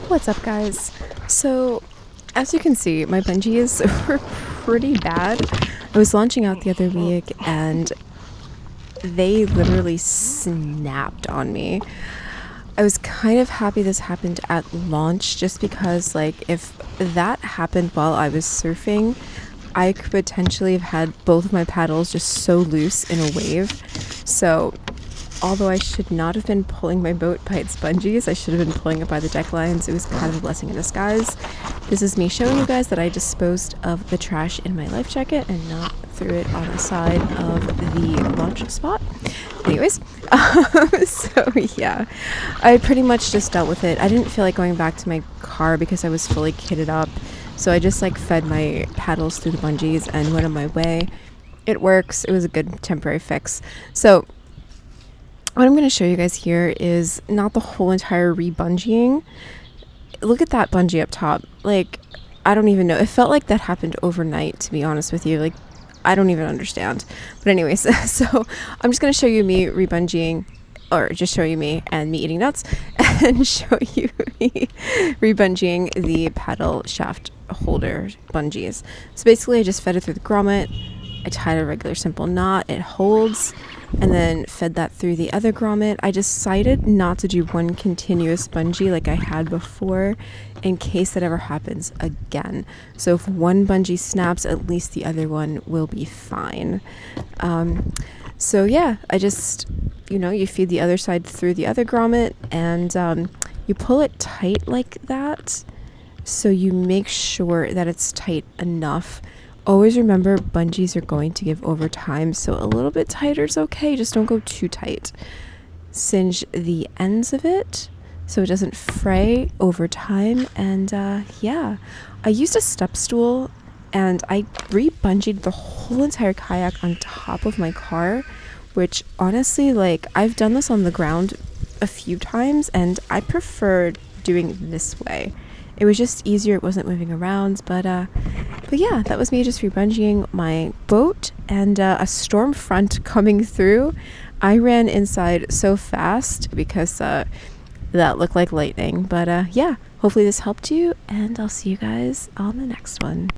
What's up, guys? So, as you can see, my bungees were pretty bad. I was launching out the other week and they literally snapped on me. I was kind of happy this happened at launch just because, like, if that happened while I was surfing, I could potentially have had both of my paddles just so loose in a wave. So, although I should not have been pulling my boat by its bungees, I should have been pulling it by the deck lines. It was kind of a blessing in disguise. This is me showing you guys that I disposed of the trash in my life jacket and not threw it on the side of the launch spot. Anyways, so yeah, I pretty much just dealt with it. I didn't feel like going back to my car because I was fully kitted up. So I just fed my paddles through the bungees and went on my way. It works. It was a good temporary fix. So what I'm going to show you guys here is not the whole entire re-bungeeing. Look at that bungee up top. I don't even know. It felt like that happened overnight, to be honest with you. I don't even understand. But anyways, so I'm just going to show you me re-bungeeing, or just show you me and me eating nuts, and show you me re-bungeeing the paddle shaft holder bungees. So basically I just fed it through the grommet. I tied a regular simple knot. It holds. And then fed that through the other grommet. I decided not to do one continuous bungee like I had before in case that ever happens again. So if one bungee snaps, at least the other one will be fine. So yeah, I just, you feed the other side through the other grommet and you pull it tight like that. So you make sure that it's tight enough. Always remember, bungees are going to give over time, so a little bit tighter is okay, just don't go too tight. Singe the ends of it so it doesn't fray over time, and yeah. I used a step stool, and I re-bungeed the whole entire kayak on top of my car, which honestly, I've done this on the ground a few times, and I prefer doing it this way. It was just easier, it wasn't moving around, but yeah, that was me just re-bungeeing my boat, and a storm front coming through. I ran inside so fast because that looked like lightning, but yeah, hopefully this helped you, and I'll see you guys on the next one.